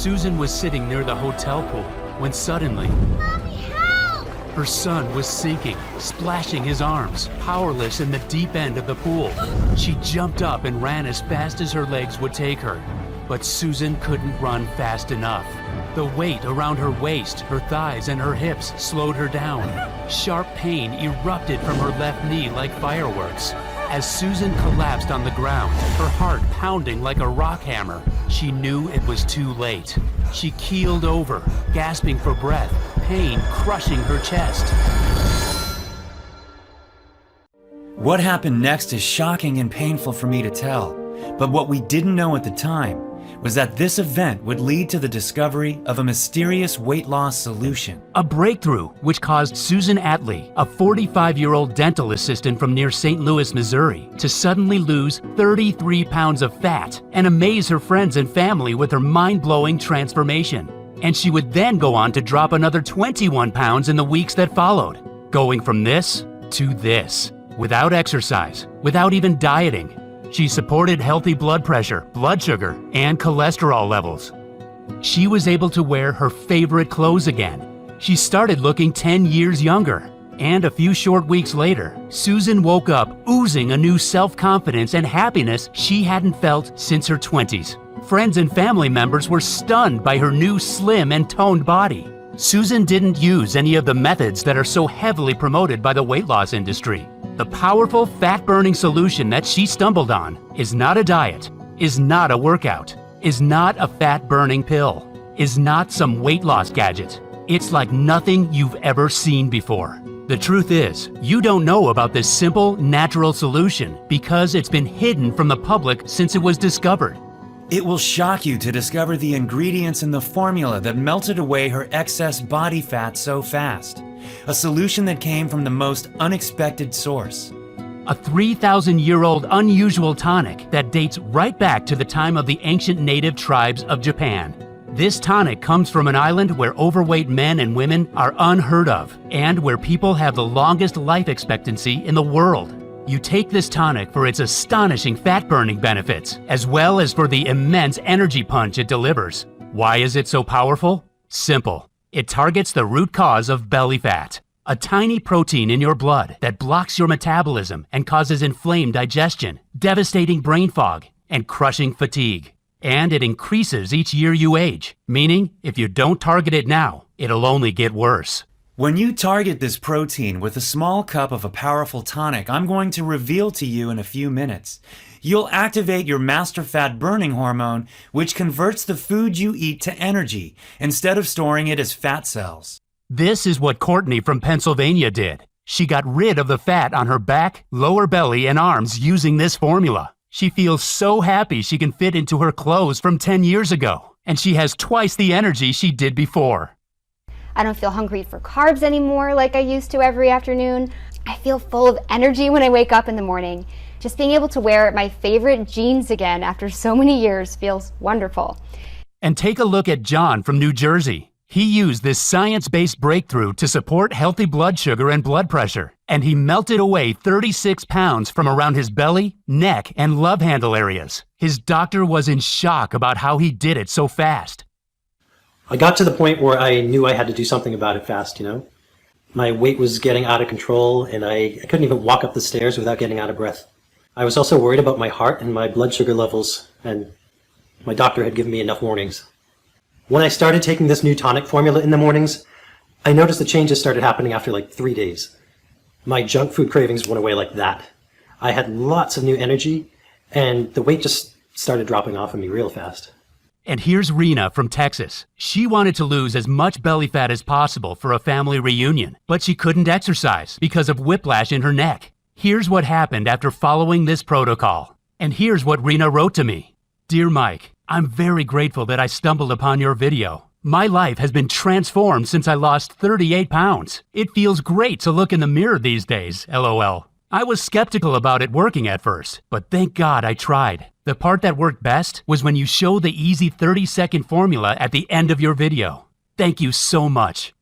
Susan was sitting near the hotel pool when suddenly, Mommy, help! her son was sinking, splashing his arms, powerless in the deep end of the pool. She jumped up and ran as fast as her legs would take her. But Susan couldn't run fast enough. The weight around her waist, her thighs, and her hips slowed her down. Sharp pain erupted from her left knee like fireworks. As Susan collapsed on the ground, her heart pounding like a rock hammer, she knew it was too late. She keeled over, gasping for breath, pain crushing her chest. What happened next is shocking and painful for me to tell, but what we didn't know at the time was that this event would lead to the discovery of a mysterious weight loss solution. A breakthrough which caused Susan Atley, a 45-year-old dental assistant from near St. Louis, Missouri, to suddenly lose 33 pounds of fat and amaze her friends and family with her mind-blowing transformation. And she would then go on to drop another 21 pounds in the weeks that followed, going from this to this, without exercise, without even dieting. She supported healthy blood pressure, blood sugar, and cholesterol levels. She was able to wear her favorite clothes again. She started looking 10 years younger. And a few short weeks later, Susan woke up oozing a new self-confidence and happiness she hadn't felt since her 20s. Friends and family members were stunned by her new slim and toned body. Susan didn't use any of the methods that are so heavily promoted by the weight loss industry. The powerful fat-burning solution that she stumbled on is not a diet, is not a workout, is not a fat-burning pill, is not some weight loss gadget. It's like nothing you've ever seen before. The truth is, you don't know about this simple, natural solution because it's been hidden from the public since it was discovered. It will shock you to discover the ingredients in the formula that melted away her excess body fat so fast. A solution that came from the most unexpected source. A 3,000-year-old unusual tonic that dates right back to the time of the ancient native tribes of Japan. This tonic comes from an island where overweight men and women are unheard of, and where people have the longest life expectancy in the world. You take this tonic for its astonishing fat-burning benefits, as well as for the immense energy punch it delivers. Why is it so powerful? Simple. It targets the root cause of belly fat, a tiny protein in your blood that blocks your metabolism and causes inflamed digestion, devastating brain fog, and crushing fatigue. And it increases each year you age, meaning if you don't target it now, it'll only get worse. When you target this protein with a small cup of a powerful tonic I'm going to reveal to you in a few minutes, you'll activate your master fat burning hormone, which converts the food you eat to energy instead of storing it as fat cells. This is what Courtney from Pennsylvania did. She got rid of the fat on her back, lower belly, and arms using this formula. She feels so happy she can fit into her clothes from 10 years ago, and she has twice the energy she did before. I don't feel hungry for carbs anymore like I used to every afternoon. I feel full of energy when I wake up in the morning. Just being able to wear my favorite jeans again after so many years feels wonderful. And take a look at John from New Jersey. He used this science-based breakthrough to support healthy blood sugar and blood pressure, and he melted away 36 pounds from around his belly, neck, and love handle areas. His doctor was in shock about how he did it so fast. I got to the point where I knew I had to do something about it fast, My weight was getting out of control, and I couldn't even walk up the stairs without getting out of breath. I was also worried about my heart and my blood sugar levels, and my doctor had given me enough warnings. When I started taking this new tonic formula in the mornings, I noticed the changes started happening after like 3 days. My junk food cravings went away like that. I had lots of new energy, and the weight just started dropping off of me real fast. And here's Rena from Texas. She wanted to lose as much belly fat as possible for a family reunion, but she couldn't exercise because of whiplash in her neck. Here's what happened after following this protocol. And here's what Rena wrote to me. Dear Mike, I'm very grateful that I stumbled upon your video. My life has been transformed since I lost 38 pounds. It feels great to look in the mirror these days, LOL. I was skeptical about it working at first, but thank God I tried. The part that worked best was when you show the easy 30-second formula at the end of your video. Thank you so much.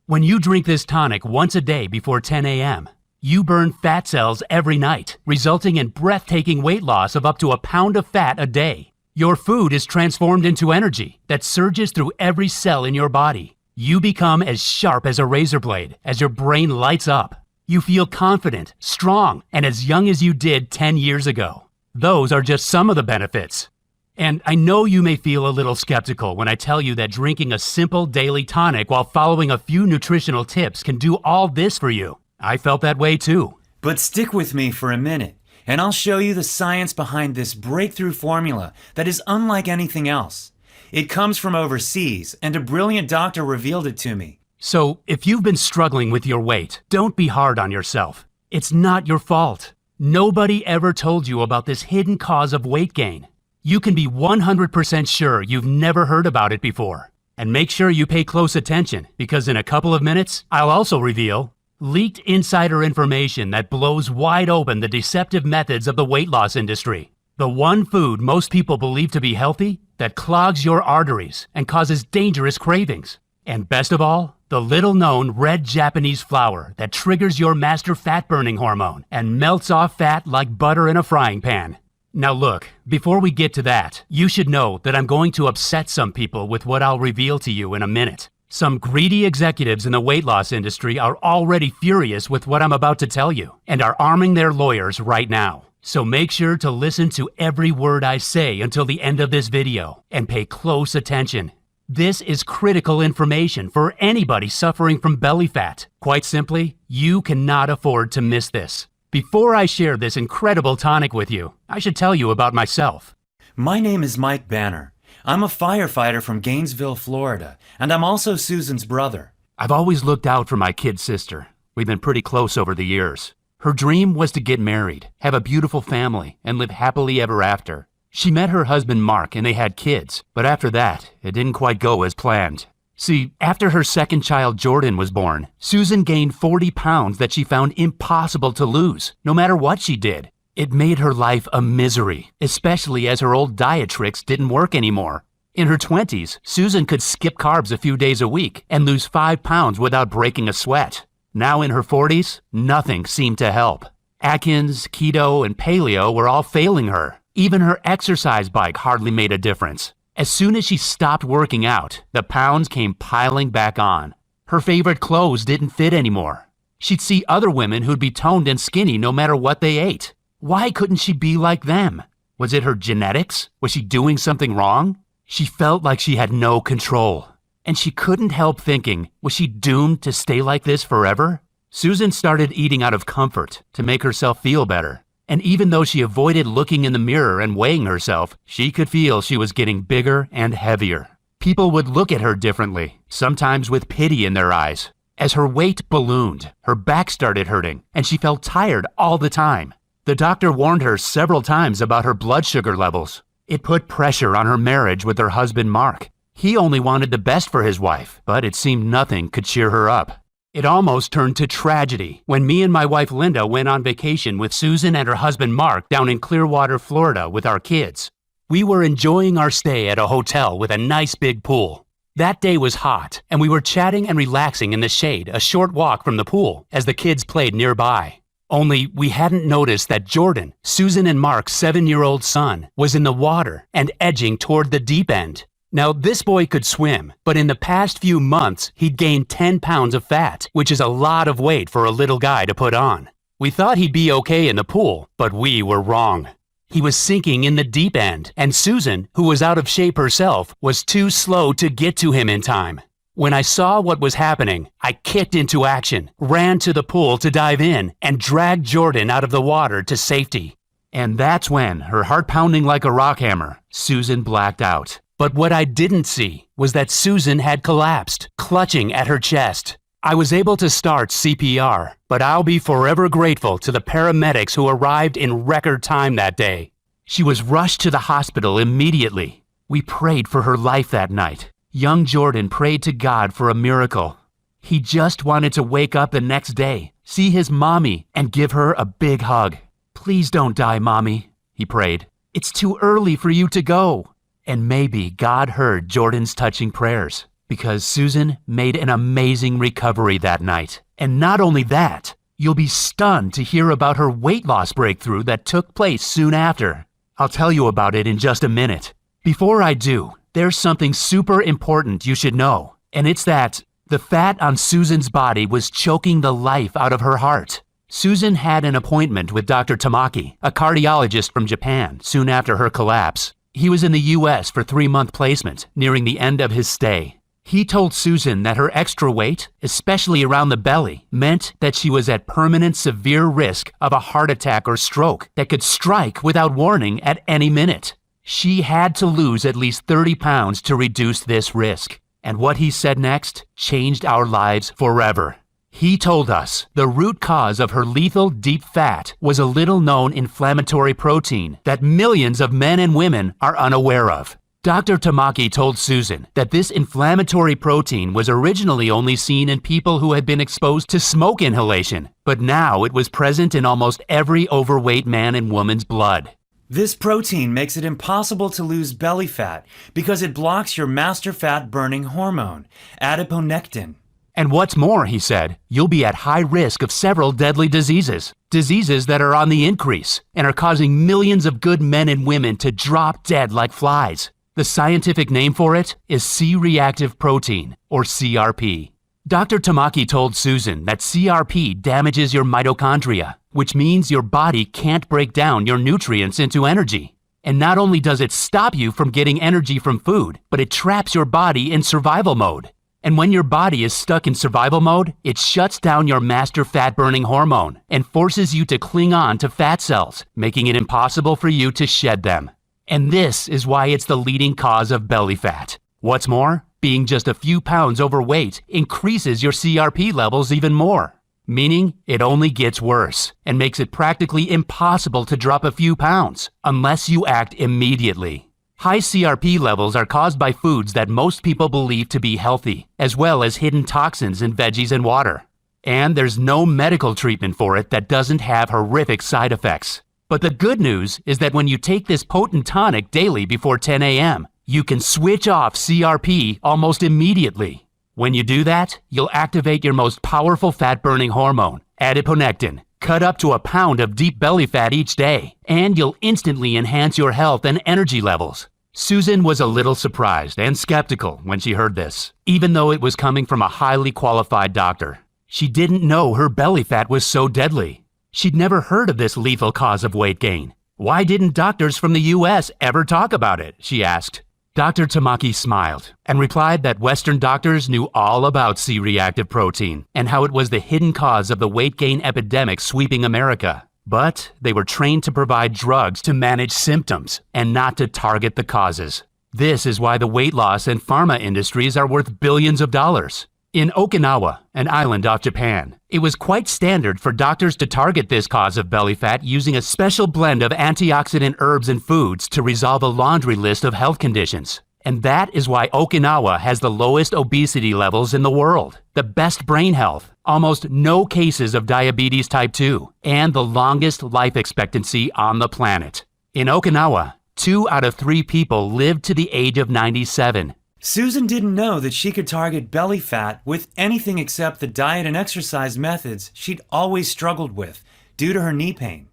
When you drink this tonic once a day before 10 a.m., you burn fat cells every night, resulting in breathtaking weight loss of up to a pound of fat a day. Your food is transformed into energy that surges through every cell in your body. You become as sharp as a razor blade as your brain lights up. You feel confident, strong, and as young as you did 10 years ago. Those are just some of the benefits. And I know you may feel a little skeptical when I tell you that drinking a simple daily tonic while following a few nutritional tips can do all this for you. I felt that way too. But stick with me for a minute, and I'll show you the science behind this breakthrough formula that is unlike anything else. It comes from overseas, and a brilliant doctor revealed it to me. So, if you've been struggling with your weight, don't be hard on yourself. It's not your fault. Nobody ever told you about this hidden cause of weight gain. You can be 100% sure you've never heard about it before. And make sure you pay close attention, because in a couple of minutes, I'll also reveal leaked insider information that blows wide open the deceptive methods of the weight loss industry. The one food most people believe to be healthy that clogs your arteries and causes dangerous cravings. And best of all, the little-known red Japanese flour that triggers your master fat-burning hormone and melts off fat like butter in a frying pan. Now look, before we get to that, you should know that I'm going to upset some people with what I'll reveal to you in a minute. Some greedy executives in the weight loss industry are already furious with what I'm about to tell you and are arming their lawyers right now. So make sure to listen to every word I say until the end of this video and pay close attention. This is critical information for anybody suffering from belly fat. Quite simply, you cannot afford to miss this. Before I share this incredible tonic with you, I should tell you about myself. My name is Mike Banner. I'm a firefighter from Gainesville, Florida, and I'm also Susan's brother. I've always looked out for my kid sister. We've been pretty close over the years. Her dream was to get married, have a beautiful family, and live happily ever after. She met her husband Mark and they had kids, but after that, it didn't quite go as planned. See, after her second child Jordan was born, Susan gained 40 pounds that she found impossible to lose, no matter what she did. It made her life a misery, especially as her old diet tricks didn't work anymore. In her 20s, Susan could skip carbs a few days a week and lose 5 pounds without breaking a sweat. Now in her 40s, nothing seemed to help. Atkins, keto, and paleo were all failing her. Even her exercise bike hardly made a difference. As soon as she stopped working out, the pounds came piling back on. Her favorite clothes didn't fit anymore. She'd see other women who'd be toned and skinny no matter what they ate. Why couldn't she be like them? Was it her genetics? Was she doing something wrong? She felt like she had no control. And she couldn't help thinking, was she doomed to stay like this forever? Susan started eating out of comfort to make herself feel better. And even though she avoided looking in the mirror and weighing herself, she could feel she was getting bigger and heavier. People would look at her differently, sometimes with pity in their eyes. As her weight ballooned, her back started hurting, and she felt tired all the time. The doctor warned her several times about her blood sugar levels. It put pressure on her marriage with her husband Mark. He only wanted the best for his wife, but it seemed nothing could cheer her up. It almost turned to tragedy when me and my wife Linda went on vacation with Susan and her husband Mark down in Clearwater, Florida with our kids. We were enjoying our stay at a hotel with a nice big pool. That day was hot, and we were chatting and relaxing in the shade a short walk from the pool as the kids played nearby. Only we hadn't noticed that Jordan, Susan and Mark's 7-year-old son, was in the water and edging toward the deep end. Now, this boy could swim, but in the past few months, he'd gained 10 pounds of fat, which is a lot of weight for a little guy to put on. We thought he'd be okay in the pool, but we were wrong. He was sinking in the deep end, and Susan, who was out of shape herself, was too slow to get to him in time. When I saw what was happening, I kicked into action, ran to the pool to dive in, and dragged Jordan out of the water to safety. And that's when, her heart pounding like a rock hammer, Susan blacked out. But what I didn't see was that Susan had collapsed, clutching at her chest. I was able to start CPR, but I'll be forever grateful to the paramedics who arrived in record time that day. She was rushed to the hospital immediately. We prayed for her life that night. Young Jordan prayed to God for a miracle. He just wanted to wake up the next day, see his mommy, and give her a big hug. "Please don't die, Mommy," he prayed. "It's too early for you to go." And maybe God heard Jordan's touching prayers, because Susan made an amazing recovery that night. And not only that, you'll be stunned to hear about her weight loss breakthrough that took place soon after. I'll tell you about it in just a minute. Before I do, there's something super important you should know, and it's that the fat on Susan's body was choking the life out of her heart. Susan had an appointment with Dr. Tamaki, a cardiologist from Japan, soon after her collapse. He was in the U.S. for 3-month placement, nearing the end of his stay. He told Susan that her extra weight, especially around the belly, meant that she was at permanent severe risk of a heart attack or stroke that could strike without warning at any minute. She had to lose at least 30 pounds to reduce this risk. And what he said next changed our lives forever. He told us the root cause of her lethal deep fat was a little-known inflammatory protein that millions of men and women are unaware of. Dr. Tamaki told Susan that this inflammatory protein was originally only seen in people who had been exposed to smoke inhalation, but now it was present in almost every overweight man and woman's blood. This protein makes it impossible to lose belly fat because it blocks your master fat burning hormone, adiponectin. And what's more, he said, you'll be at high risk of several deadly diseases that are on the increase and are causing millions of good men and women to drop dead like flies. The scientific name for it is C-reactive protein, or CRP. Dr. Tamaki told Susan that CRP damages your mitochondria, which means your body can't break down your nutrients into energy. And not only does it stop you from getting energy from food, but it traps your body in survival mode. And when your body is stuck in survival mode, it shuts down your master fat-burning hormone and forces you to cling on to fat cells, making it impossible for you to shed them. And this is why it's the leading cause of belly fat. What's more, being just a few pounds overweight increases your CRP levels even more, meaning it only gets worse and makes it practically impossible to drop a few pounds unless you act immediately. High CRP levels are caused by foods that most people believe to be healthy, as well as hidden toxins in veggies and water. And there's no medical treatment for it that doesn't have horrific side effects. But the good news is that when you take this potent tonic daily before 10 a.m., you can switch off CRP almost immediately. When you do that, you'll activate your most powerful fat-burning hormone, adiponectin, cut up to a pound of deep belly fat each day, and you'll instantly enhance your health and energy levels. Susan was a little surprised and skeptical when she heard this, even though it was coming from a highly qualified doctor. She didn't know her belly fat was so deadly. She'd never heard of this lethal cause of weight gain. Why didn't doctors from the U.S. ever talk about it? She asked. Dr. Tamaki smiled and replied that Western doctors knew all about C-reactive protein and how it was the hidden cause of the weight gain epidemic sweeping America. But they were trained to provide drugs to manage symptoms and not to target the causes. This is why the weight loss and pharma industries are worth billions of dollars. In Okinawa, an island off Japan, it was quite standard for doctors to target this cause of belly fat using a special blend of antioxidant herbs and foods to resolve a laundry list of health conditions. And that is why Okinawa has the lowest obesity levels in the world, the best brain health, almost no cases of diabetes type 2, and the longest life expectancy on the planet. In Okinawa, 2 out of 3 people lived to the age of 97. Susan didn't know that she could target belly fat with anything except the diet and exercise methods she'd always struggled with due to her knee pain.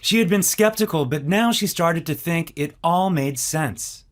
She had been skeptical, but now she started to think it all made sense.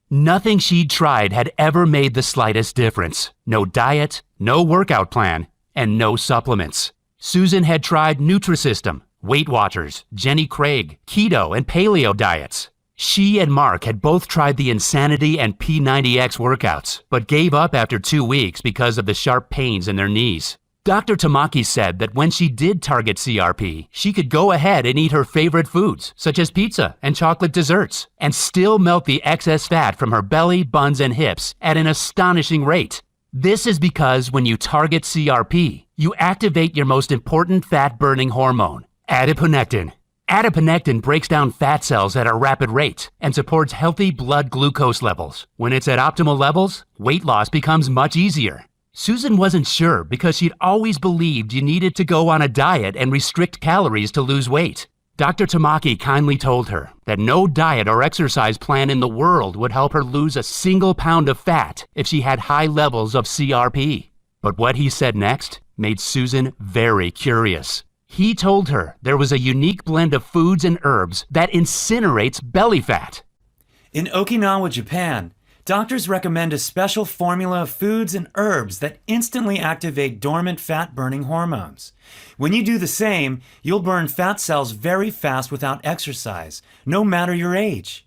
Nothing she'd tried had ever made the slightest difference. No diet, no workout plan, and no supplements. Susan had tried Nutrisystem, Weight Watchers, Jenny Craig, keto, and paleo diets. She and Mark had both tried the Insanity and P90X workouts, but gave up after 2 weeks because of the sharp pains in their knees. Dr. Tamaki said that when she did target CRP, she could go ahead and eat her favorite foods, such as pizza and chocolate desserts, and still melt the excess fat from her belly, buns, and hips at an astonishing rate. This is because when you target CRP, you activate your most important fat-burning hormone, adiponectin. Adiponectin breaks down fat cells at a rapid rate and supports healthy blood glucose levels. When it's at optimal levels, weight loss becomes much easier. Susan wasn't sure because she'd always believed you needed to go on a diet and restrict calories to lose weight. Dr. Tamaki kindly told her that no diet or exercise plan in the world would help her lose a single pound of fat if she had high levels of CRP. But what he said next made Susan very curious. He told her there was a unique blend of foods and herbs that incinerates belly fat. In Okinawa, Japan, doctors recommend a special formula of foods and herbs that instantly activate dormant fat-burning hormones. When you do the same, you'll burn fat cells very fast without exercise, no matter your age.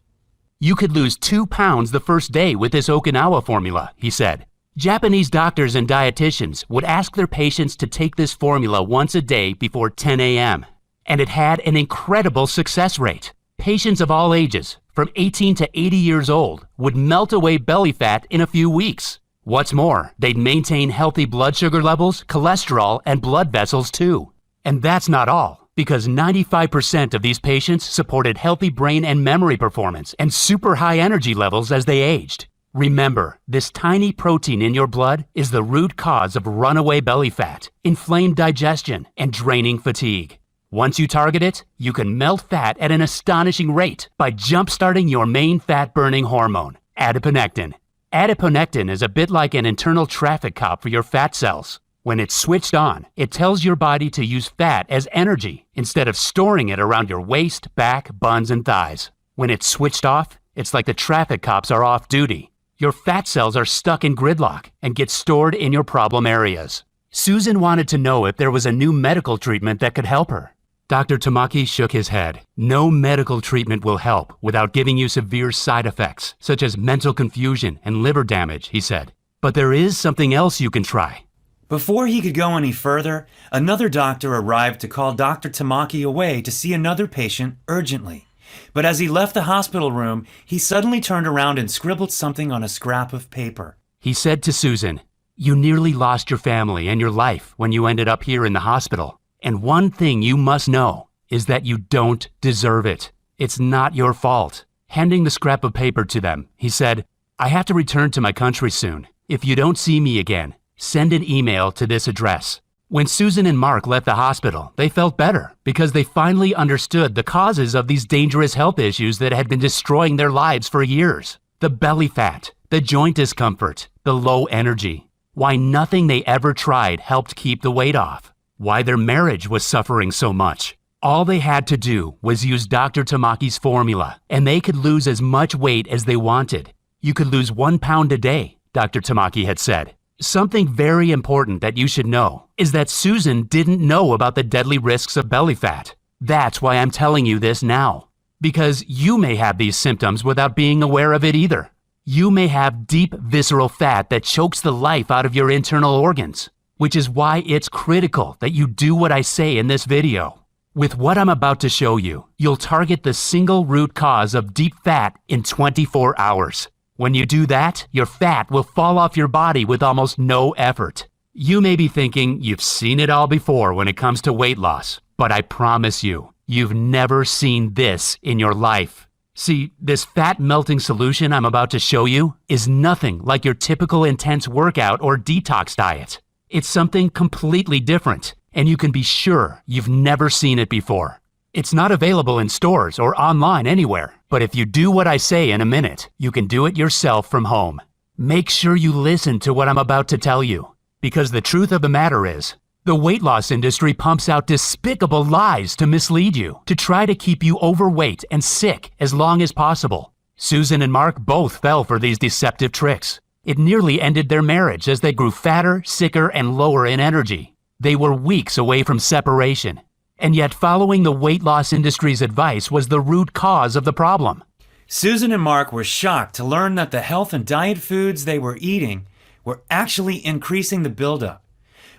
You could lose 2 pounds the first day with this Okinawa formula, he said. Japanese doctors and dietitians would ask their patients to take this formula once a day before 10 a.m. And it had an incredible success rate. Patients of all ages, from 18 to 80 years old, would melt away belly fat in a few weeks. What's more, they'd maintain healthy blood sugar levels, cholesterol, and blood vessels too. And that's not all, because 95% of these patients supported healthy brain and memory performance and super high energy levels as they aged. Remember, this tiny protein in your blood is the root cause of runaway belly fat, inflamed digestion, and draining fatigue. Once you target it, you can melt fat at an astonishing rate by jump-starting your main fat-burning hormone, adiponectin. Adiponectin is a bit like an internal traffic cop for your fat cells. When it's switched on, it tells your body to use fat as energy instead of storing it around your waist, back, buns, and thighs. When it's switched off, it's like the traffic cops are off duty. Your fat cells are stuck in gridlock and get stored in your problem areas. Susan wanted to know if there was a new medical treatment that could help her. Dr. Tamaki shook his head. No medical treatment will help without giving you severe side effects, such as mental confusion and liver damage, he said. But there is something else you can try. Before he could go any further, another doctor arrived to call Dr. Tamaki away to see another patient urgently. But as he left the hospital room, he suddenly turned around and scribbled something on a scrap of paper. He said to Susan, "You nearly lost your family and your life when you ended up here in the hospital. And one thing you must know is that you don't deserve it. It's not your fault." Handing the scrap of paper to them, he said, "I have to return to my country soon. If you don't see me again, send an email to this address." When Susan and Mark left the hospital, they felt better because they finally understood the causes of these dangerous health issues that had been destroying their lives for years. The belly fat, the joint discomfort, the low energy. Why nothing they ever tried helped keep the weight off. Why their marriage was suffering so much. All they had to do was use Dr. Tamaki's formula, and they could lose as much weight as they wanted. You could lose 1 pound a day, Dr. Tamaki had said. Something very important that you should know is that Susan didn't know about the deadly risks of belly fat. That's why I'm telling you this now. Because you may have these symptoms without being aware of it either. You may have deep visceral fat that chokes the life out of your internal organs, which is why it's critical that you do what I say in this video. With what I'm about to show you, you'll target the single root cause of deep fat in 24 hours. When you do that, your fat will fall off your body with almost no effort. You may be thinking you've seen it all before when it comes to weight loss, but I promise you, you've never seen this in your life. See, this fat melting solution I'm about to show you is nothing like your typical intense workout or detox diet. It's something completely different, and you can be sure you've never seen it before. It's not available in stores or online anywhere, but if you do what I say in a minute, you can do it yourself from home. Make sure you listen to what I'm about to tell you, because the truth of the matter is, the weight loss industry pumps out despicable lies to mislead you, to try to keep you overweight and sick as long as possible. Susan and Mark both fell for these deceptive tricks. It nearly ended their marriage as they grew fatter, sicker, and lower in energy. They were weeks away from separation. And yet following the weight loss industry's advice was the root cause of the problem. Susan and Mark were shocked to learn that the health and diet foods they were eating were actually increasing the buildup.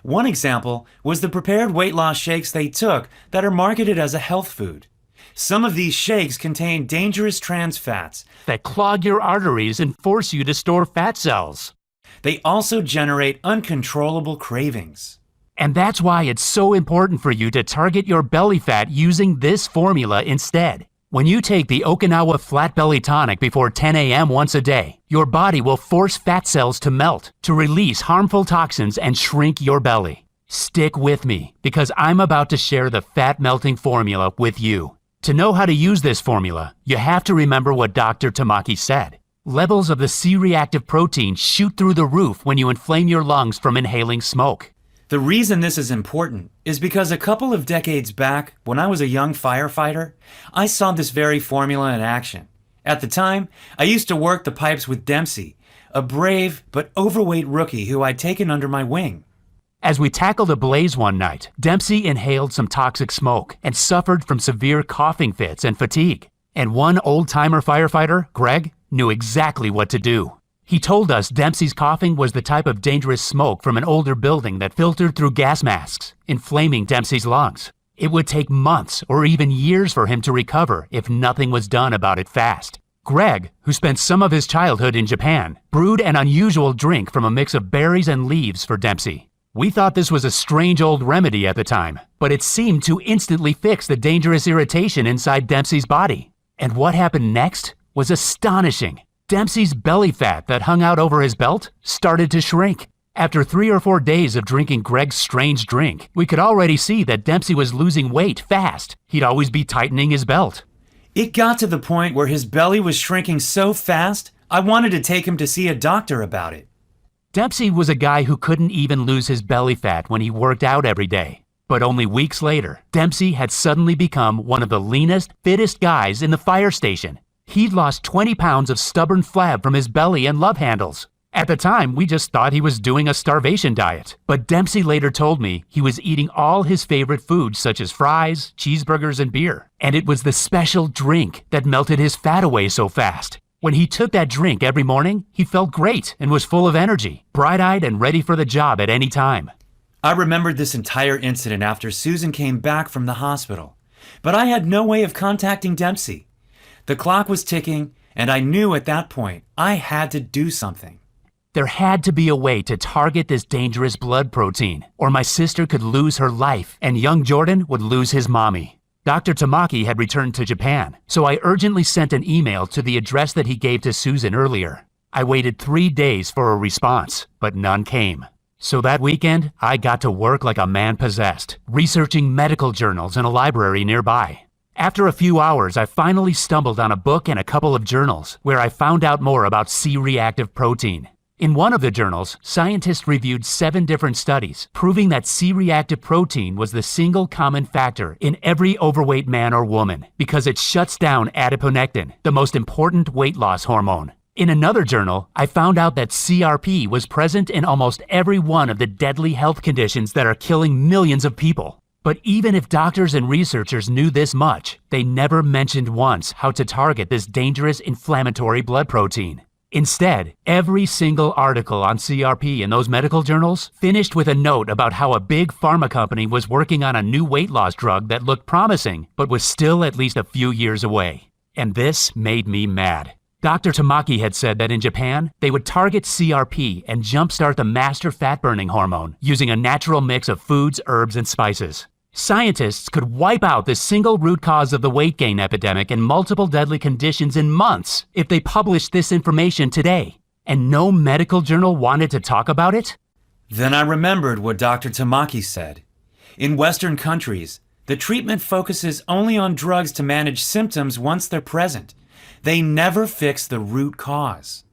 One example was the prepared weight loss shakes they took that are marketed as a health food. Some of these shakes contain dangerous trans fats that clog your arteries and force you to store fat cells. They also generate uncontrollable cravings. And that's why it's so important for you to target your belly fat using this formula instead. When you take the Okinawa Flat Belly Tonic before 10 a.m. once a day, your body will force fat cells to melt, to release harmful toxins and shrink your belly. Stick with me, because I'm about to share the fat melting formula with you. To know how to use this formula, you have to remember what Dr. Tamaki said. Levels of the C-reactive protein shoot through the roof when you inflame your lungs from inhaling smoke. The reason this is important is because a couple of decades back, when I was a young firefighter, I saw this very formula in action, At the time, I used to work the pipes with Dempsey, a brave but overweight rookie who I'd taken under my wing. As we tackled a blaze one night, Dempsey inhaled some toxic smoke and suffered from severe coughing fits and fatigue. And one old-timer firefighter, Greg, knew exactly what to do. He told us Dempsey's coughing was the type of dangerous smoke from an older building that filtered through gas masks, inflaming Dempsey's lungs. It would take months or even years for him to recover if nothing was done about it fast. Greg, who spent some of his childhood in Japan, brewed an unusual drink from a mix of berries and leaves for Dempsey. We thought this was a strange old remedy at the time, but it seemed to instantly fix the dangerous irritation inside Dempsey's body. And what happened next was astonishing. Dempsey's belly fat that hung out over his belt started to shrink. After 3 or 4 days of drinking Greg's strange drink, we could already see that Dempsey was losing weight fast. He'd always be tightening his belt. It got to the point where his belly was shrinking so fast, I wanted to take him to see a doctor about it. Dempsey was a guy who couldn't even lose his belly fat when he worked out every day. But only weeks later, Dempsey had suddenly become one of the leanest, fittest guys in the fire station. He'd lost 20 pounds of stubborn flab from his belly and love handles. At the time, we just thought he was doing a starvation diet. But Dempsey later told me he was eating all his favorite foods such as fries, cheeseburgers, and beer. And it was the special drink that melted his fat away so fast. When he took that drink every morning, he felt great and was full of energy, bright-eyed and ready for the job at any time. I remembered this entire incident after Susan came back from the hospital, but I had no way of contacting Dempsey. The clock was ticking, and I knew at that point I had to do something. There had to be a way to target this dangerous blood protein, or my sister could lose her life and young Jordan would lose his mommy. Dr. Tamaki had returned to Japan, so I urgently sent an email to the address that he gave to Susan earlier. I waited 3 days for a response, but none came. So that weekend, I got to work like a man possessed, researching medical journals in a library nearby. After a few hours, I finally stumbled on a book and a couple of journals where I found out more about C-reactive protein. In one of the journals, scientists reviewed 7 different studies, proving that C-reactive protein was the single common factor in every overweight man or woman because it shuts down adiponectin, the most important weight loss hormone. In another journal, I found out that CRP was present in almost every one of the deadly health conditions that are killing millions of people. But even if doctors and researchers knew this much, they never mentioned once how to target this dangerous inflammatory blood protein. Instead, every single article on CRP in those medical journals finished with a note about how a big pharma company was working on a new weight loss drug that looked promising, but was still at least a few years away. And this made me mad. Dr. Tamaki had said that in Japan, they would target CRP and jumpstart the master fat-burning hormone using a natural mix of foods, herbs, and spices. Scientists could wipe out the single root cause of the weight gain epidemic and multiple deadly conditions in months if they published this information today. And no medical journal wanted to talk about it? Then I remembered what Dr. Tamaki said. In Western countries, the treatment focuses only on drugs to manage symptoms once they're present. They never fix the root cause.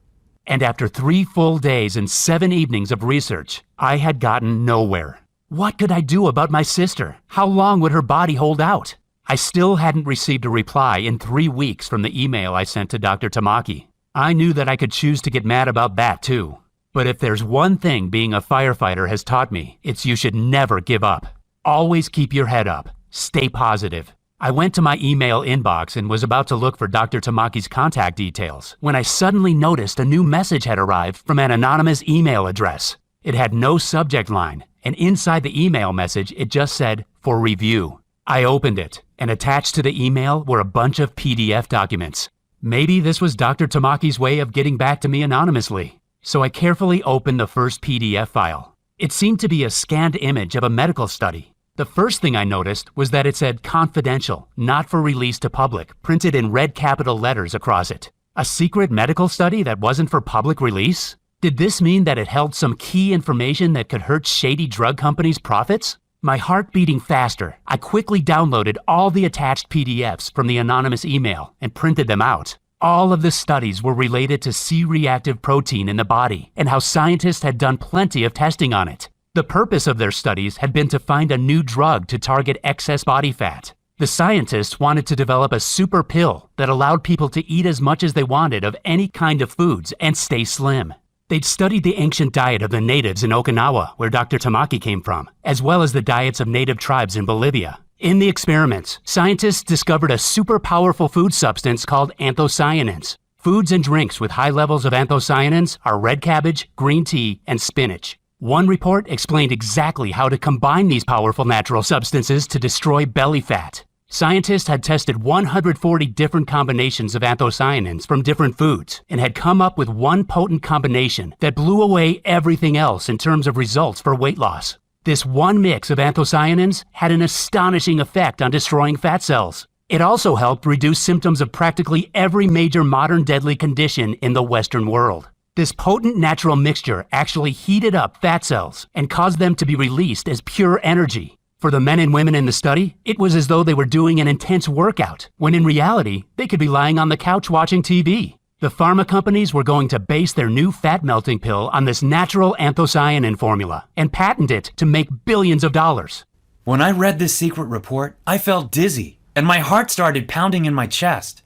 And after 3 full days and 7 evenings of research, I had gotten nowhere. What could I do about my sister? How long would her body hold out? I still hadn't received a reply in 3 weeks from the email I sent to Dr. Tamaki. I knew that I could choose to get mad about that too. But if there's one thing being a firefighter has taught me, it's you should never give up. Always keep your head up. Stay positive. I went to my email inbox and was about to look for Dr. Tamaki's contact details when I suddenly noticed a new message had arrived from an anonymous email address. It had no subject line, and inside the email message it just said, "For review." I opened it, and attached to the email were a bunch of PDF documents. Maybe this was Dr. Tamaki's way of getting back to me anonymously. So I carefully opened the first PDF file. It seemed to be a scanned image of a medical study. The first thing I noticed was that it said confidential, not for release to public, printed in red capital letters across it. A secret medical study that wasn't for public release? Did this mean that it held some key information that could hurt shady drug companies' profits? My heart beating faster, I quickly downloaded all the attached PDFs from the anonymous email and printed them out. All of the studies were related to C-reactive protein in the body and how scientists had done plenty of testing on it. The purpose of their studies had been to find a new drug to target excess body fat. The scientists wanted to develop a super pill that allowed people to eat as much as they wanted of any kind of foods and stay slim. They'd studied the ancient diet of the natives in Okinawa, where Dr. Tamaki came from, as well as the diets of native tribes in Bolivia. In the experiments, scientists discovered a super powerful food substance called anthocyanins. Foods and drinks with high levels of anthocyanins are red cabbage, green tea, and spinach. One report explained exactly how to combine these powerful natural substances to destroy belly fat. Scientists had tested 140 different combinations of anthocyanins from different foods and had come up with one potent combination that blew away everything else in terms of results for weight loss. This one mix of anthocyanins had an astonishing effect on destroying fat cells. It also helped reduce symptoms of practically every major modern deadly condition in the Western world. This potent natural mixture actually heated up fat cells and caused them to be released as pure energy. For the men and women in the study, it was as though they were doing an intense workout, when in reality, they could be lying on the couch watching TV. The pharma companies were going to base their new fat-melting pill on this natural anthocyanin formula and patent it to make billions of dollars. When I read this secret report, I felt dizzy, and my heart started pounding in my chest.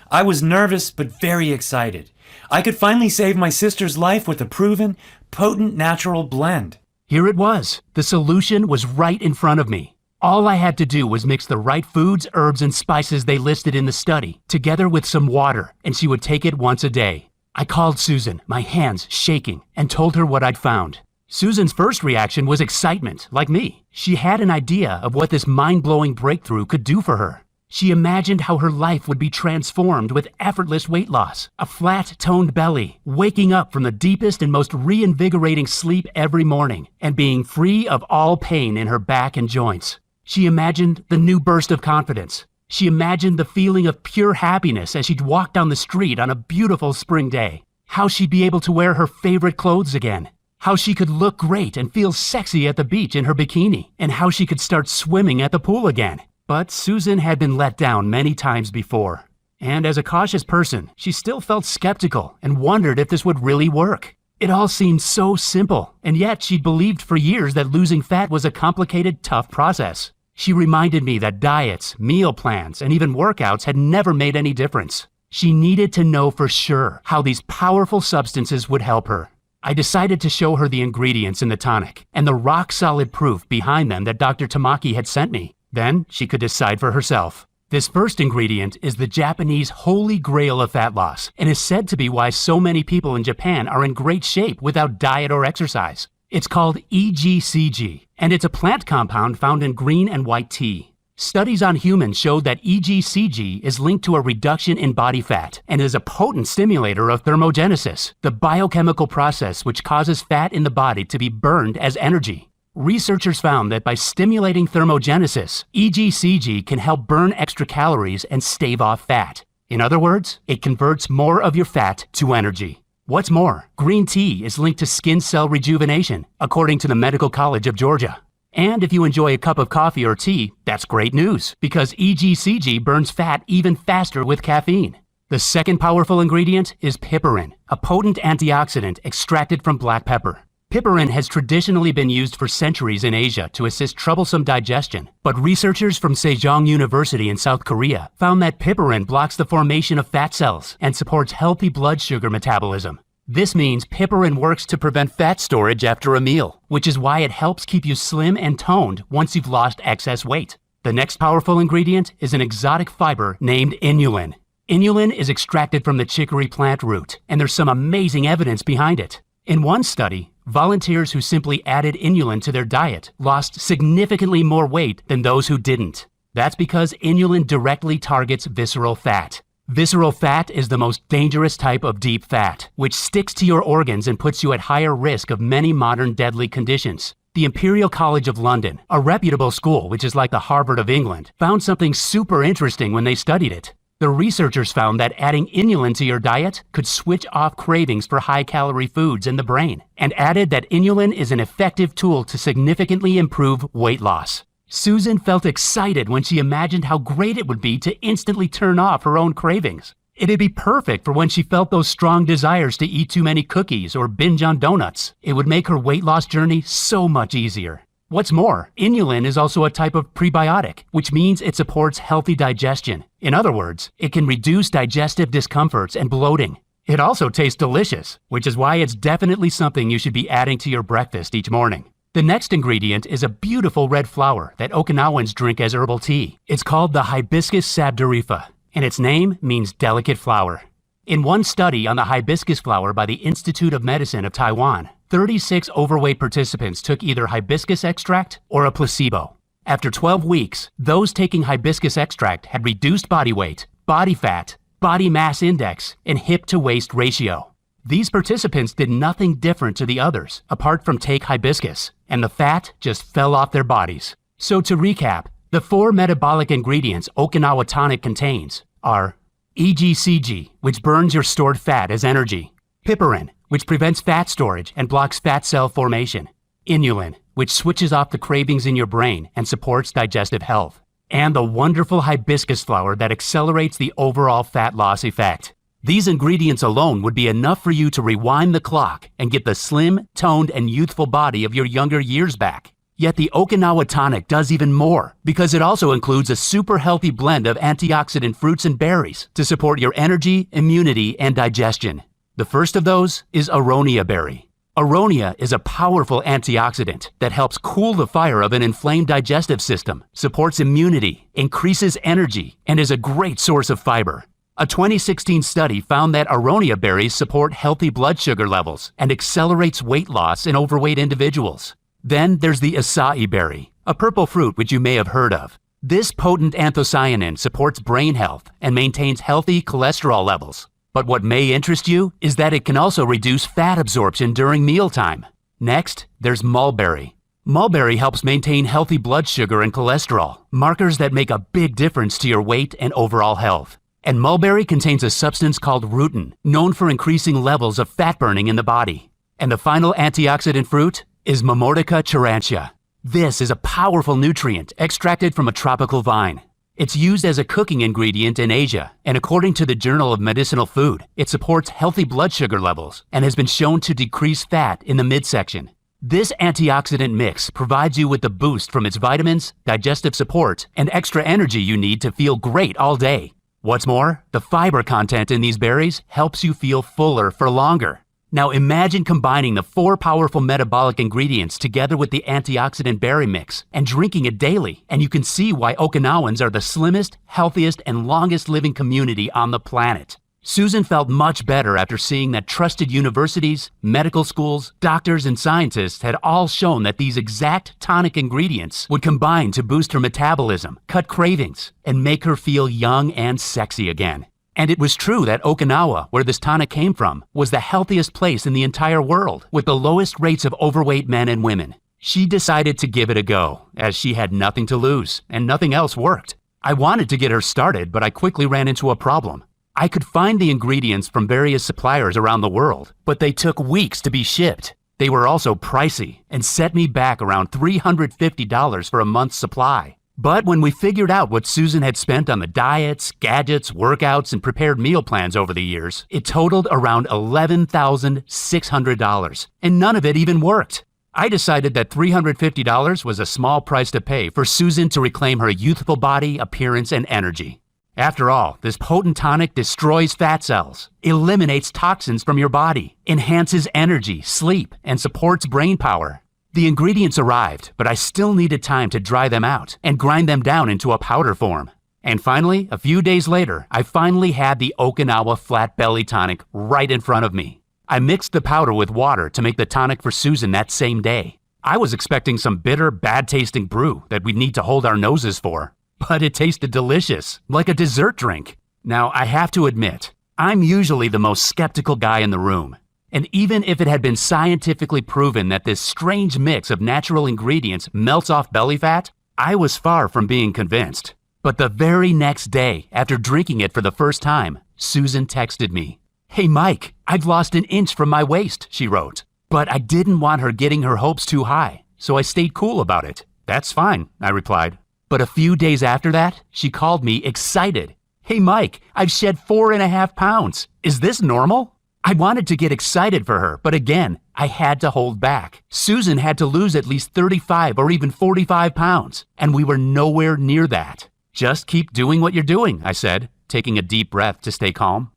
I was nervous but very excited. I could finally save my sister's life with a proven, potent natural blend. Here it was. The solution was right in front of me. All I had to do was mix the right foods, herbs, and spices they listed in the study, together with some water, and she would take it once a day. I called Susan, my hands shaking, and told her what I'd found. Susan's first reaction was excitement, like me. She had an idea of what this mind-blowing breakthrough could do for her. She imagined how her life would be transformed with effortless weight loss, a flat-toned belly, waking up from the deepest and most reinvigorating sleep every morning, and being free of all pain in her back and joints. She imagined the new burst of confidence. She imagined the feeling of pure happiness as she'd walk down the street on a beautiful spring day. How she'd be able to wear her favorite clothes again. How she could look great and feel sexy at the beach in her bikini. And how she could start swimming at the pool again. But Susan had been let down many times before. And as a cautious person, she still felt skeptical and wondered if this would really work. It all seemed so simple, and yet she'd believed for years that losing fat was a complicated, tough process. She reminded me that diets, meal plans, and even workouts had never made any difference. She needed to know for sure how these powerful substances would help her. I decided to show her the ingredients in the tonic and the rock-solid proof behind them that Dr. Tamaki had sent me. Then she could decide for herself. This first ingredient is the Japanese holy grail of fat loss and is said to be why so many people in Japan are in great shape without diet or exercise. It's called EGCG, and it's a plant compound found in green and white tea. Studies on humans showed that EGCG is linked to a reduction in body fat and is a potent stimulator of thermogenesis, the biochemical process which causes fat in the body to be burned as energy. Researchers found that by stimulating thermogenesis, EGCG can help burn extra calories and stave off fat. In other words, it converts more of your fat to energy. What's more, green tea is linked to skin cell rejuvenation, according to the Medical College of Georgia. And if you enjoy a cup of coffee or tea, that's great news, because EGCG burns fat even faster with caffeine. The second powerful ingredient is piperin, a potent antioxidant extracted from black pepper. Piperin has traditionally been used for centuries in Asia to assist troublesome digestion, but researchers from Sejong University in South Korea found that piperin blocks the formation of fat cells and supports healthy blood sugar metabolism. This means piperin works to prevent fat storage after a meal, which is why it helps keep you slim and toned once you've lost excess weight. The next powerful ingredient is an exotic fiber named inulin. Inulin is extracted from the chicory plant root, and there's some amazing evidence behind it. In one study, volunteers who simply added inulin to their diet lost significantly more weight than those who didn't. That's because inulin directly targets visceral fat. Visceral fat is the most dangerous type of deep fat, which sticks to your organs and puts you at higher risk of many modern deadly conditions. The Imperial College of London, a reputable school which is like the Harvard of England, found something super interesting when they studied it. The researchers found that adding inulin to your diet could switch off cravings for high-calorie foods in the brain, and added that inulin is an effective tool to significantly improve weight loss. Susan felt excited when she imagined how great it would be to instantly turn off her own cravings. It'd be perfect for when she felt those strong desires to eat too many cookies or binge on donuts. It would make her weight loss journey so much easier. What's more, inulin is also a type of prebiotic, which means it supports healthy digestion. In other words, it can reduce digestive discomforts and bloating. It also tastes delicious, which is why it's definitely something you should be adding to your breakfast each morning. The next ingredient is a beautiful red flower that Okinawans drink as herbal tea. It's called the Hibiscus sabdurifa, and its name means delicate flower. In one study on the hibiscus flower by the Institute of Medicine of Taiwan, 36 overweight participants took either hibiscus extract or a placebo. After 12 weeks, those taking hibiscus extract had reduced body weight, body fat, body mass index, and hip-to-waist ratio. These participants did nothing different to the others, apart from take hibiscus, and the fat just fell off their bodies. So to recap, the 4 metabolic ingredients Okinawa Tonic contains are EGCG, which burns your stored fat as energy; piperin, which prevents fat storage and blocks fat cell formation; inulin, which switches off the cravings in your brain and supports digestive health; and the wonderful hibiscus flower that accelerates the overall fat loss effect. These ingredients alone would be enough for you to rewind the clock and get the slim, toned, and youthful body of your younger years back. Yet the Okinawa Tonic does even more, because it also includes a super healthy blend of antioxidant fruits and berries to support your energy, immunity, and digestion. The first of those is aronia berry. Aronia is a powerful antioxidant that helps cool the fire of an inflamed digestive system, supports immunity, increases energy, and is a great source of fiber. A 2016 study found that aronia berries support healthy blood sugar levels and accelerates weight loss in overweight individuals. Then there's the acai berry, a purple fruit which you may have heard of. This potent anthocyanin supports brain health and maintains healthy cholesterol levels. But what may interest you is that it can also reduce fat absorption during mealtime. Next, there's mulberry. Mulberry helps maintain healthy blood sugar and cholesterol, markers that make a big difference to your weight and overall health. And mulberry contains a substance called rutin, known for increasing levels of fat burning in the body. And the final antioxidant fruit is Momordica charantia. This is a powerful nutrient extracted from a tropical vine. It's used as a cooking ingredient in Asia, and according to the Journal of Medicinal Food, it supports healthy blood sugar levels and has been shown to decrease fat in the midsection. This antioxidant mix provides you with the boost from its vitamins, digestive support, and extra energy you need to feel great all day. What's more, the fiber content in these berries helps you feel fuller for longer. Now imagine combining the 4 powerful metabolic ingredients together with the antioxidant berry mix and drinking it daily, and you can see why Okinawans are the slimmest, healthiest, and longest living community on the planet. Susan felt much better after seeing that trusted universities, medical schools, doctors, and scientists had all shown that these exact tonic ingredients would combine to boost her metabolism, cut cravings, and make her feel young and sexy again. And it was true that Okinawa, where this tonic came from, was the healthiest place in the entire world, with the lowest rates of overweight men and women. She decided to give it a go, as she had nothing to lose, and nothing else worked. I wanted to get her started, but I quickly ran into a problem. I could find the ingredients from various suppliers around the world, but they took weeks to be shipped. They were also pricey, and set me back around $350 for a month's supply. But when we figured out what Susan had spent on the diets, gadgets, workouts, and prepared meal plans over the years, it totaled around $11,600, and none of it even worked. I decided that $350 was a small price to pay for Susan to reclaim her youthful body, appearance, and energy. After all, this potent tonic destroys fat cells, eliminates toxins from your body, enhances energy, sleep, and supports brain power. The ingredients arrived, but I still needed time to dry them out and grind them down into a powder form. And finally, a few days later, I finally had the Okinawa Flat Belly Tonic right in front of me. I mixed the powder with water to make the tonic for Susan that same day. I was expecting some bitter, bad-tasting brew that we'd need to hold our noses for. But it tasted delicious, like a dessert drink. Now, I have to admit, I'm usually the most skeptical guy in the room. And even if it had been scientifically proven that this strange mix of natural ingredients melts off belly fat, I was far from being convinced. But the very next day, after drinking it for the first time, Susan texted me. "Hey Mike, I've lost an inch from my waist," she wrote. But I didn't want her getting her hopes too high, so I stayed cool about it. "That's fine," I replied. But a few days after that, she called me excited. "Hey Mike, I've shed 4.5 pounds. Is this normal?" I wanted to get excited for her, but again, I had to hold back. Susan had to lose at least 35 or even 45 pounds, and we were nowhere near that. Just keep doing what you're doing, I said, taking a deep breath to stay calm.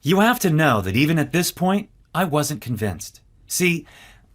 You have to know that even at this point, I wasn't convinced. See,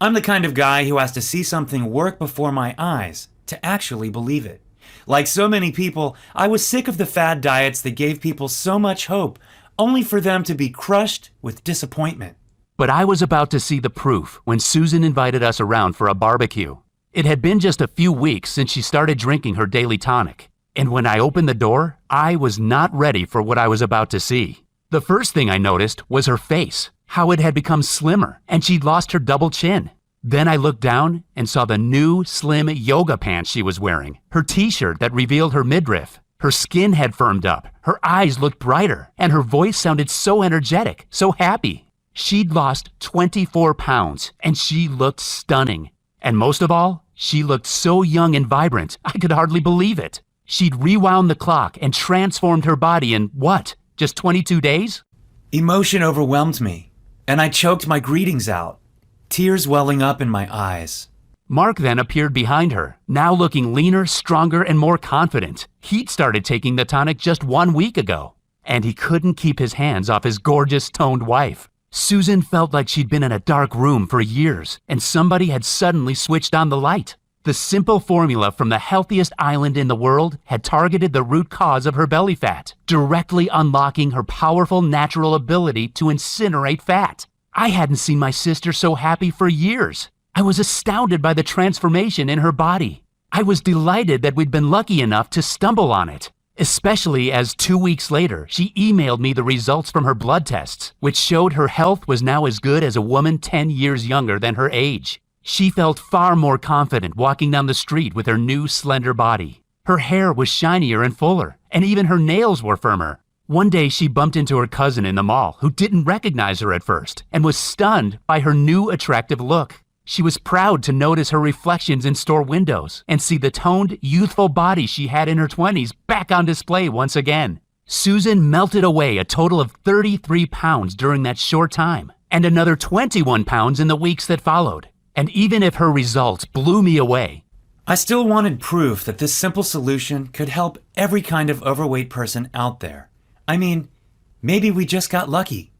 I'm the kind of guy who has to see something work before my eyes to actually believe it. Like so many people, I was sick of the fad diets that gave people so much hope, only for them to be crushed with disappointment. But I was about to see the proof when Susan invited us around for a barbecue. It had been just a few weeks since she started drinking her daily tonic, and when I opened the door, I was not ready for what I was about to see. The first thing I noticed was her face, how it had become slimmer, and she'd lost her double chin. Then I looked down and saw the new slim yoga pants she was wearing, her t-shirt that revealed her midriff. Her skin had firmed up, her eyes looked brighter, and her voice sounded so energetic, so happy. She'd lost 24 pounds, and she looked stunning. And most of all, she looked so young and vibrant, I could hardly believe it. She'd rewound the clock and transformed her body in, what, just 22 days? Emotion overwhelmed me, and I choked my greetings out, tears welling up in my eyes. Mark then appeared behind her, now looking leaner, stronger, and more confident. He'd started taking the tonic just 1 week ago, and he couldn't keep his hands off his gorgeous, toned wife. Susan felt like she'd been in a dark room for years, and somebody had suddenly switched on the light. The simple formula from the healthiest island in the world had targeted the root cause of her belly fat, directly unlocking her powerful natural ability to incinerate fat. I hadn't seen my sister so happy for years. I was astounded by the transformation in her body. I was delighted that we'd been lucky enough to stumble on it, especially as 2 weeks later, she emailed me the results from her blood tests, which showed her health was now as good as a woman 10 years younger than her age. She felt far more confident walking down the street with her new slender body. Her hair was shinier and fuller, and even her nails were firmer. One day she bumped into her cousin in the mall, who didn't recognize her at first, and was stunned by her new attractive look. She was proud to notice her reflections in store windows and see the toned, youthful body she had in her 20s back on display once again. Susan melted away a total of 33 pounds during that short time, and another 21 pounds in the weeks that followed. And even if her results blew me away, I still wanted proof that this simple solution could help every kind of overweight person out there. I mean, maybe we just got lucky.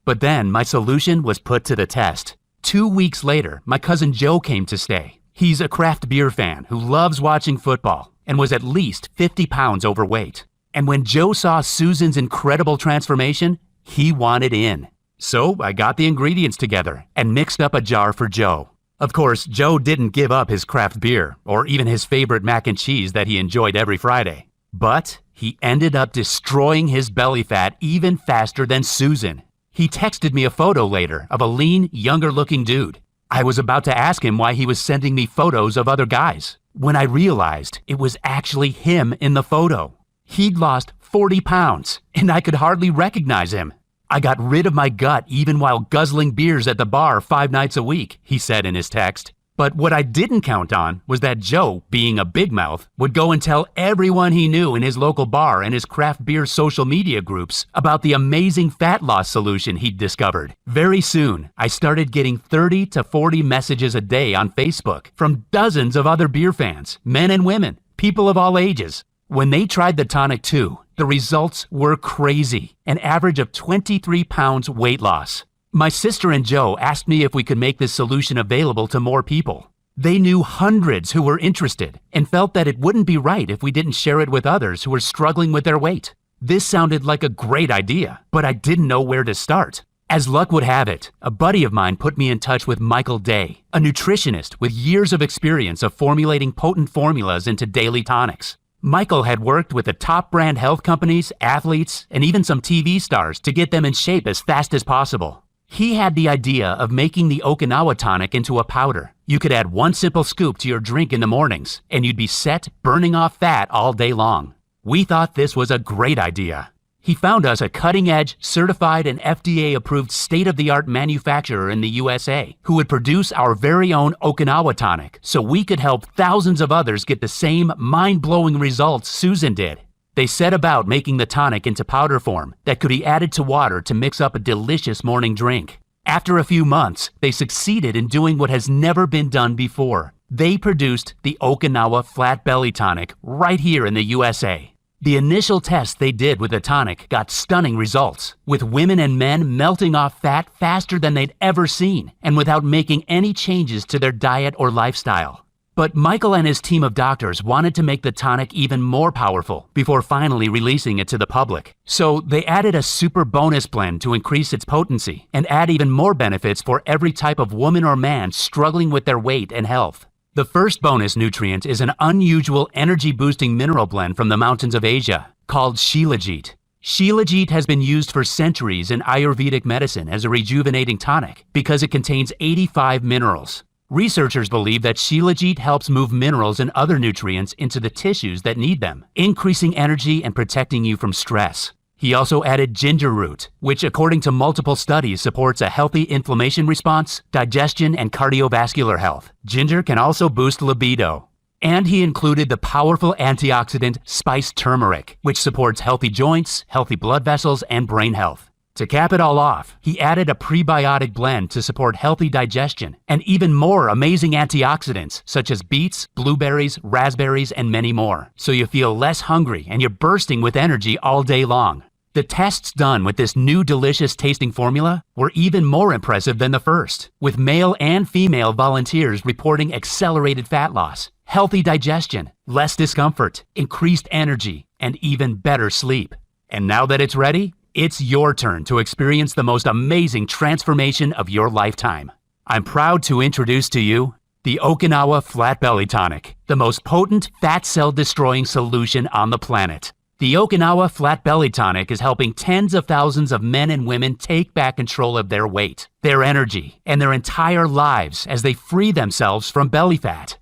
But then my solution was put to the test. 2 weeks later, my cousin Joe came to stay. He's a craft beer fan who loves watching football and was at least 50 pounds overweight. And when Joe saw Susan's incredible transformation, he wanted in. So I got the ingredients together and mixed up a jar for Joe. Of course, Joe didn't give up his craft beer or even his favorite mac and cheese that he enjoyed every Friday. But he ended up destroying his belly fat even faster than Susan. He texted me a photo later of a lean, younger-looking dude. I was about to ask him why he was sending me photos of other guys, when I realized it was actually him in the photo. He'd lost 40 pounds, and I could hardly recognize him. I got rid of my gut even while guzzling beers at the bar 5 nights a week, he said in his text. But what I didn't count on was that Joe, being a big mouth, would go and tell everyone he knew in his local bar and his craft beer social media groups about the amazing fat loss solution he'd discovered. Very soon, I started getting 30 to 40 messages a day on Facebook from dozens of other beer fans, men and women, people of all ages. When they tried the tonic too, the results were crazy, an average of 23 pounds weight loss. My sister and Joe asked me if we could make this solution available to more people. They knew hundreds who were interested and felt that it wouldn't be right if we didn't share it with others who were struggling with their weight. This sounded like a great idea, but I didn't know where to start. As luck would have it, a buddy of mine put me in touch with Michael Day, a nutritionist with years of experience of formulating potent formulas into daily tonics. Michael had worked with the top brand health companies, athletes, and even some TV stars to get them in shape as fast as possible. He had the idea of making the Okinawa tonic into a powder. You could add 1 simple scoop to your drink in the mornings, and you'd be set burning off fat all day long. We thought this was a great idea. He found us a cutting-edge, certified, and FDA-approved state-of-the-art manufacturer in the USA who would produce our very own Okinawa tonic so we could help thousands of others get the same mind-blowing results Susan did. They set about making the tonic into powder form that could be added to water to mix up a delicious morning drink. After a few months, they succeeded in doing what has never been done before. They produced the Okinawa Flat Belly Tonic right here in the USA. The initial tests they did with the tonic got stunning results, with women and men melting off fat faster than they'd ever seen, and without making any changes to their diet or lifestyle. But Michael and his team of doctors wanted to make the tonic even more powerful before finally releasing it to the public. So they added a super bonus blend to increase its potency and add even more benefits for every type of woman or man struggling with their weight and health. The first bonus nutrient is an unusual energy-boosting mineral blend from the mountains of Asia called Shilajit. Shilajit has been used for centuries in Ayurvedic medicine as a rejuvenating tonic because it contains 85 minerals. Researchers believe that Shilajit helps move minerals and other nutrients into the tissues that need them, increasing energy and protecting you from stress. He also added ginger root, which according to multiple studies supports a healthy inflammation response, digestion, and cardiovascular health. Ginger can also boost libido. And he included the powerful antioxidant spiced turmeric, which supports healthy joints, healthy blood vessels, and brain health. To cap it all off, he added a prebiotic blend to support healthy digestion and even more amazing antioxidants such as beets, blueberries, raspberries, and many more, so you feel less hungry and you're bursting with energy all day long. The tests done with this new delicious tasting formula were even more impressive than the first, with male and female volunteers reporting accelerated fat loss, healthy digestion, less discomfort, increased energy, and even better sleep. And now that it's ready, it's your turn to experience the most amazing transformation of your lifetime. I'm proud to introduce to you the Okinawa Flat Belly Tonic, the most potent fat cell destroying solution on the planet. The Okinawa Flat Belly Tonic is helping tens of thousands of men and women take back control of their weight, their energy, and their entire lives as they free themselves from belly fat.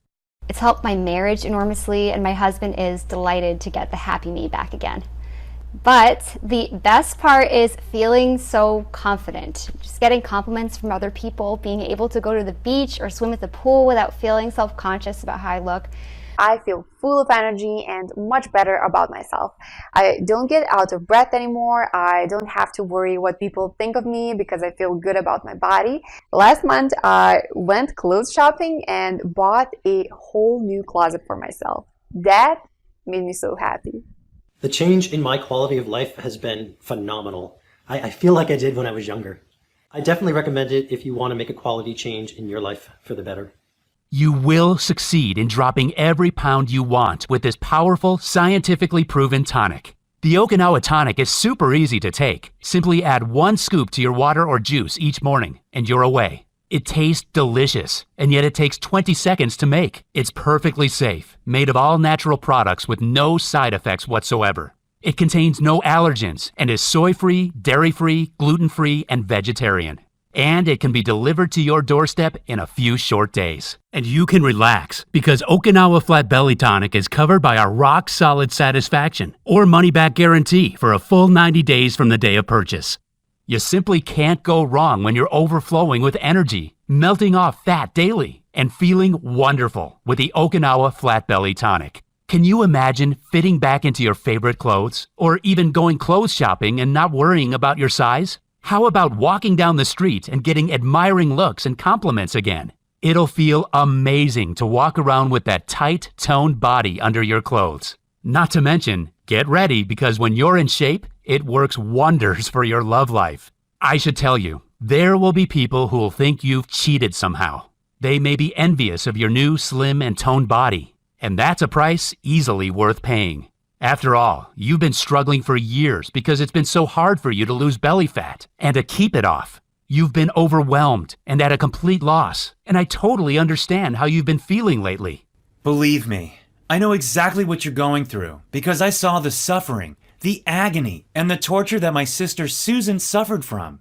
It's helped my marriage enormously, and my husband is delighted to get the happy me back again. But the best part is feeling so confident. Just getting compliments from other people, being able to go to the beach or swim at the pool without feeling self-conscious about how I look. I feel full of energy and much better about myself. I don't get out of breath anymore. I don't have to worry what people think of me because I feel good about my body. Last month, I went clothes shopping and bought a whole new closet for myself. That made me so happy. The change in my quality of life has been phenomenal. I feel like I did when I was younger. I definitely recommend it if you want to make a quality change in your life for the better. You will succeed in dropping every pound you want with this powerful, scientifically proven tonic. The Okinawa Tonic is super easy to take. Simply add 1 scoop to your water or juice each morning, and you're away. It tastes delicious, and yet it takes 20 seconds to make. It's perfectly safe, made of all natural products with no side effects whatsoever. It contains no allergens and is soy-free, dairy-free, gluten-free, and vegetarian. And it can be delivered to your doorstep in a few short days. And you can relax because Okinawa Flat Belly Tonic is covered by our rock-solid satisfaction or money-back guarantee for a full 90 days from the day of purchase. You simply can't go wrong when you're overflowing with energy, melting off fat daily, and feeling wonderful with the Okinawa Flat Belly Tonic. Can you imagine fitting back into your favorite clothes? Or even going clothes shopping and not worrying about your size? How about walking down the street and getting admiring looks and compliments again? It'll feel amazing to walk around with that tight, toned body under your clothes. Not to mention, get ready because when you're in shape, it works wonders for your love life. I should tell you, there will be people who will think you've cheated somehow. They may be envious of your new slim and toned body, and that's a price easily worth paying. After all, you've been struggling for years because it's been so hard for you to lose belly fat and to keep it off. You've been overwhelmed and at a complete loss, and I totally understand how you've been feeling lately. Believe me, I know exactly what you're going through because I saw the suffering, the agony, and the torture that my sister Susan suffered from.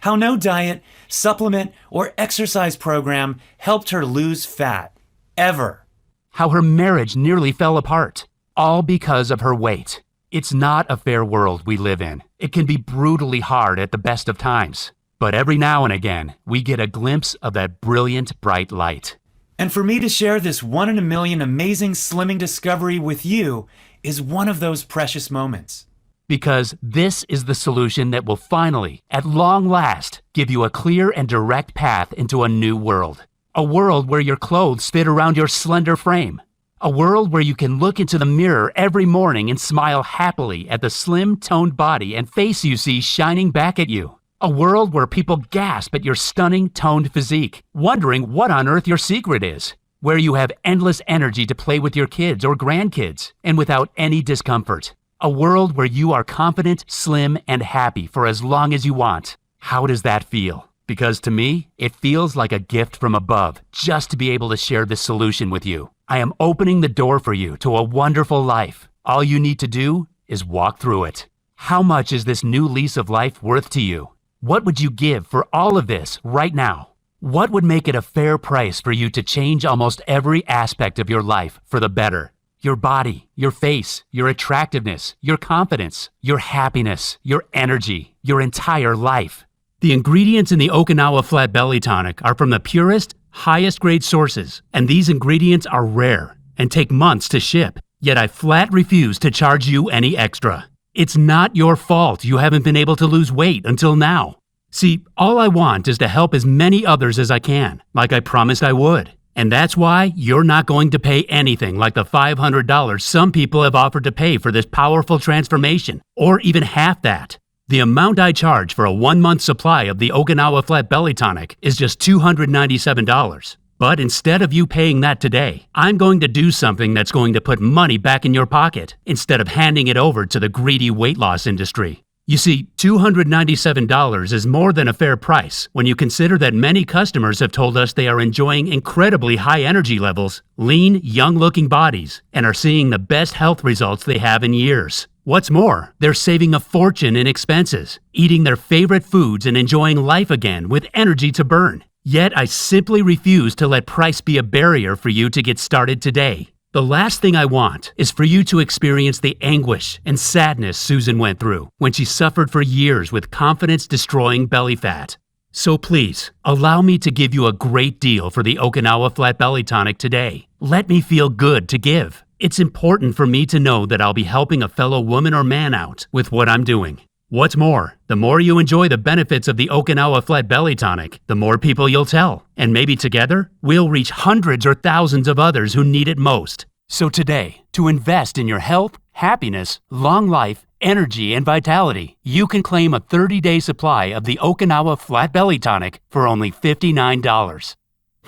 How no diet, supplement, or exercise program helped her lose fat. Ever. How her marriage nearly fell apart, all because of her weight. It's not a fair world we live in. It can be brutally hard at the best of times. But every now and again, we get a glimpse of that brilliant, bright light. And for me to share this 1 in a million amazing slimming discovery with you is one of those precious moments. Because this is the solution that will finally, at long last, give you a clear and direct path into a new world. A world where your clothes fit around your slender frame. A world where you can look into the mirror every morning and smile happily at the slim, toned body and face you see shining back at you. A world where people gasp at your stunning, toned physique, wondering what on earth your secret is. Where you have endless energy to play with your kids or grandkids, and without any discomfort. A world where you are confident, slim, and happy for as long as you want. How does that feel? Because to me, it feels like a gift from above just to be able to share this solution with you. I am opening the door for you to a wonderful life. All you need to do is walk through it. How much is this new lease of life worth to you? What would you give for all of this right now? What would make it a fair price for you to change almost every aspect of your life for the better? Your body, your face, your attractiveness, your confidence, your happiness, your energy, your entire life. The ingredients in the Okinawa Flat Belly Tonic are from the purest, highest grade sources, and these ingredients are rare and take months to ship, yet I flat refuse to charge you any extra. It's not your fault you haven't been able to lose weight until now. See, all I want is to help as many others as I can, like I promised I would. And that's why you're not going to pay anything like the $500 some people have offered to pay for this powerful transformation, or even half that. The amount I charge for a 1-month supply of the Okinawa Flat Belly Tonic is just $297. But instead of you paying that today, I'm going to do something that's going to put money back in your pocket instead of handing it over to the greedy weight loss industry. You see, $297 is more than a fair price when you consider that many customers have told us they are enjoying incredibly high energy levels, lean, young-looking bodies, and are seeing the best health results they have in years. What's more, they're saving a fortune in expenses, eating their favorite foods and enjoying life again with energy to burn. Yet I simply refuse to let price be a barrier for you to get started today. The last thing I want is for you to experience the anguish and sadness Susan went through when she suffered for years with confidence-destroying belly fat. So please, allow me to give you a great deal for the Okinawa Flat Belly Tonic today. Let me feel good to give. It's important for me to know that I'll be helping a fellow woman or man out with what I'm doing. What's more, the more you enjoy the benefits of the Okinawa Flat Belly Tonic, the more people you'll tell. And maybe together, we'll reach hundreds or thousands of others who need it most. So today, to invest in your health, happiness, long life, energy, and vitality, you can claim a 30-day supply of the Okinawa Flat Belly Tonic for only $59.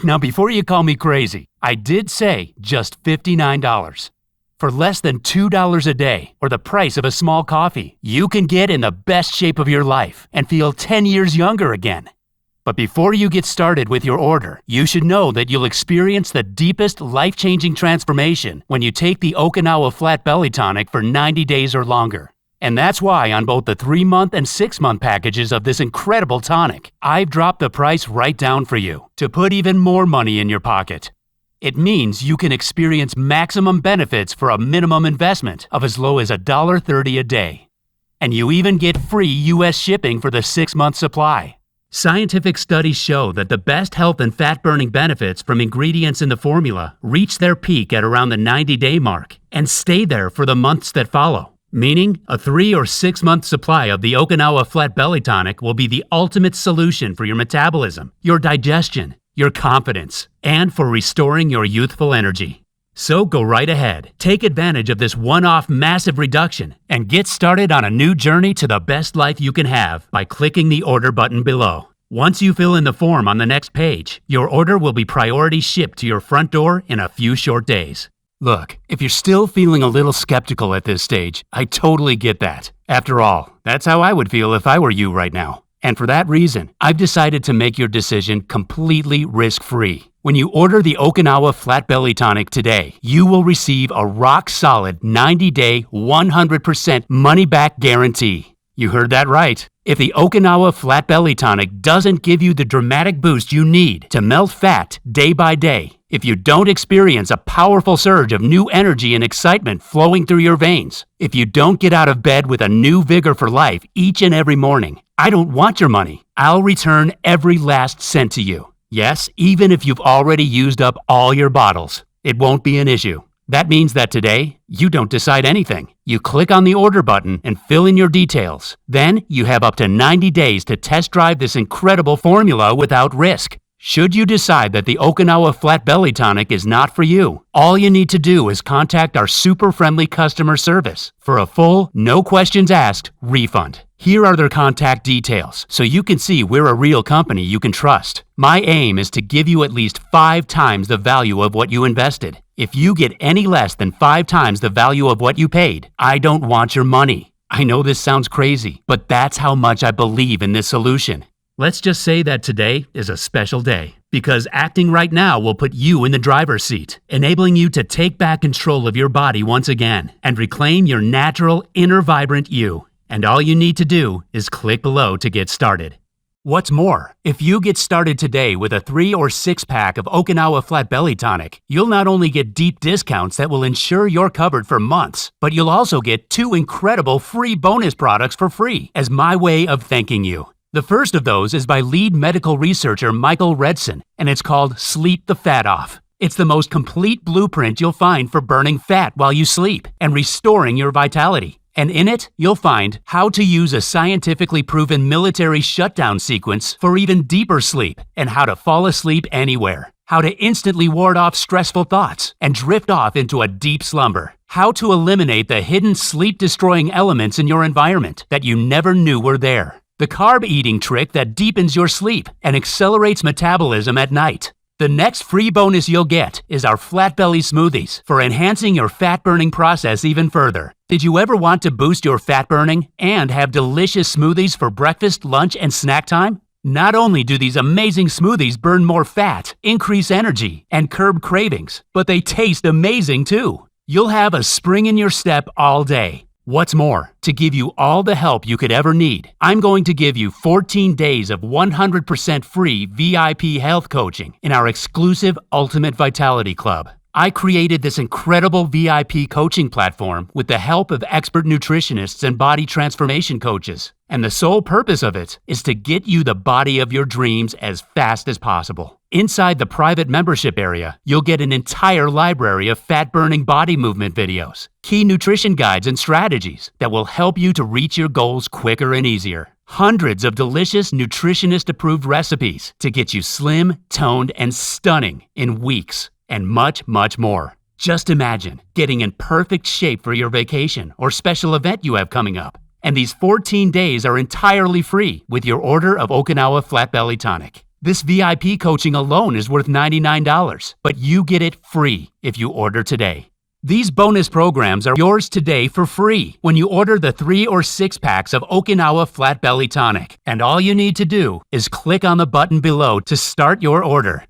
Now, before you call me crazy, I did say just $59. For less than $2 a day, or the price of a small coffee, you can get in the best shape of your life and feel 10 years younger again. But before you get started with your order, you should know that you'll experience the deepest life-changing transformation when you take the Okinawa Flat Belly Tonic for 90 days or longer. And that's why on both the 3-month and 6-month packages of this incredible tonic, I've dropped the price right down for you to put even more money in your pocket. It means you can experience maximum benefits for a minimum investment of as low as $1.30 a day. And you even get free U.S. shipping for the 6-month supply. Scientific studies show that the best health and fat-burning benefits from ingredients in the formula reach their peak at around the 90-day mark and stay there for the months that follow. Meaning, a 3 or 6-month supply of the Okinawa Flat Belly Tonic will be the ultimate solution for your metabolism, your digestion, your confidence, and for restoring your youthful energy. So go right ahead, take advantage of this one-off massive reduction, and get started on a new journey to the best life you can have by clicking the order button below. Once you fill in the form on the next page, your order will be priority shipped to your front door in a few short days. Look, if you're still feeling a little skeptical at this stage, I totally get that. After all, that's how I would feel if I were you right now. And for that reason, I've decided to make your decision completely risk-free. When you order the Okinawa Flat Belly Tonic today, you will receive a rock-solid 90-day, 100% money-back guarantee. You heard that right. If the Okinawa Flat Belly Tonic doesn't give you the dramatic boost you need to melt fat day by day, if you don't experience a powerful surge of new energy and excitement flowing through your veins, if you don't get out of bed with a new vigor for life each and every morning, I don't want your money. I'll return every last cent to you. Yes, even if you've already used up all your bottles, it won't be an issue. That means that today, you don't decide anything. You click on the order button and fill in your details. Then, you have up to 90 days to test drive this incredible formula without risk. Should you decide that the Okinawa Flat Belly Tonic is not for you, all you need to do is contact our super friendly customer service for a full, no questions asked refund. Here are their contact details so you can see we're a real company you can trust. My aim is to give you at least 5 times the value of what you invested. If you get any less than 5 times the value of what you paid, I don't want your money. I know this sounds crazy, but that's how much I believe in this solution. Let's just say that today is a special day, because acting right now will put you in the driver's seat, enabling you to take back control of your body once again and reclaim your natural, inner vibrant you. And all you need to do is click below to get started. What's more, if you get started today with a 3 or 6 pack of Okinawa Flat Belly Tonic, you'll not only get deep discounts that will ensure you're covered for months, but you'll also get 2 incredible free bonus products for free as my way of thanking you. The first of those is by lead medical researcher Michael Redson, and it's called Sleep the Fat Off. It's the most complete blueprint you'll find for burning fat while you sleep and restoring your vitality. And in it, you'll find how to use a scientifically proven military shutdown sequence for even deeper sleep and how to fall asleep anywhere. How to instantly ward off stressful thoughts and drift off into a deep slumber. How to eliminate the hidden sleep-destroying elements in your environment that you never knew were there. The carb eating trick that deepens your sleep and accelerates metabolism at night. The next free bonus you'll get is our flat belly smoothies for enhancing your fat burning process even further. Did you ever want to boost your fat burning and have delicious smoothies for breakfast, lunch, and snack time? Not only do these amazing smoothies burn more fat, increase energy, and curb cravings, but they taste amazing too. You'll have a spring in your step all day. What's more, to give you all the help you could ever need, I'm going to give you 14 days of 100% free VIP health coaching in our exclusive Ultimate Vitality Club. I created this incredible VIP coaching platform with the help of expert nutritionists and body transformation coaches. And the sole purpose of it is to get you the body of your dreams as fast as possible. Inside the private membership area, you'll get an entire library of fat-burning body movement videos, key nutrition guides and strategies that will help you to reach your goals quicker and easier. Hundreds of delicious nutritionist-approved recipes to get you slim, toned, and stunning in weeks. And much, much more. Just imagine getting in perfect shape for your vacation or special event you have coming up. And these 14 days are entirely free with your order of Okinawa Flat Belly Tonic. This VIP coaching alone is worth $99, but you get it free if you order today. These bonus programs are yours today for free when you order the 3 or 6 packs of Okinawa Flat Belly Tonic. And all you need to do is click on the button below to start your order.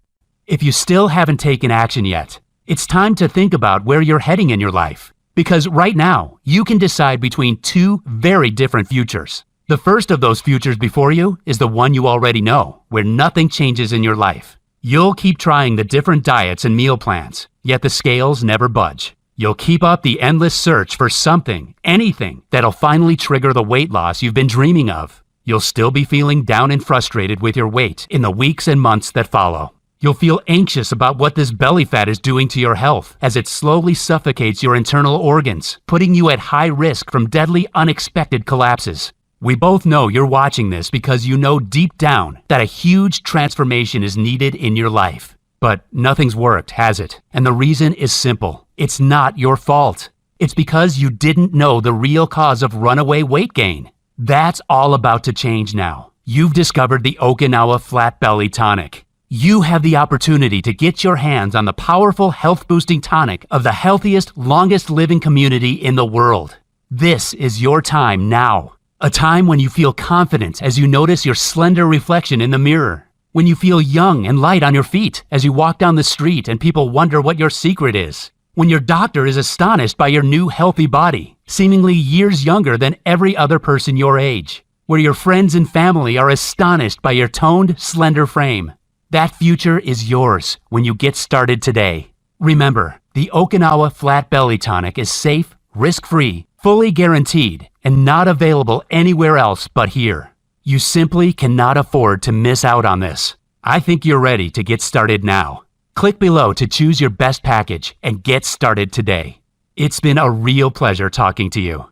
If you still haven't taken action yet, it's time to think about where you're heading in your life. Because right now, you can decide between 2 very different futures. The first of those futures before you is the one you already know, where nothing changes in your life. You'll keep trying the different diets and meal plans, yet the scales never budge. You'll keep up the endless search for something, anything, that'll finally trigger the weight loss you've been dreaming of. You'll still be feeling down and frustrated with your weight in the weeks and months that follow. You'll feel anxious about what this belly fat is doing to your health as it slowly suffocates your internal organs, putting you at high risk from deadly, unexpected collapses. We both know you're watching this because you know deep down that a huge transformation is needed in your life. But nothing's worked, has it? And the reason is simple. It's not your fault. It's because you didn't know the real cause of runaway weight gain. That's all about to change now. You've discovered the Okinawa Flat Belly Tonic. You have the opportunity to get your hands on the powerful health-boosting tonic of the healthiest, longest-living community in the world. This is your time now. A time when you feel confident as you notice your slender reflection in the mirror. When you feel young and light on your feet as you walk down the street and people wonder what your secret is. When your doctor is astonished by your new healthy body, seemingly years younger than every other person your age. Where your friends and family are astonished by your toned, slender frame. That future is yours when you get started today. Remember, the Okinawa Flat Belly Tonic is safe, risk-free, fully guaranteed, and not available anywhere else but here. You simply cannot afford to miss out on this. I think you're ready to get started now. Click below to choose your best package and get started today. It's been a real pleasure talking to you.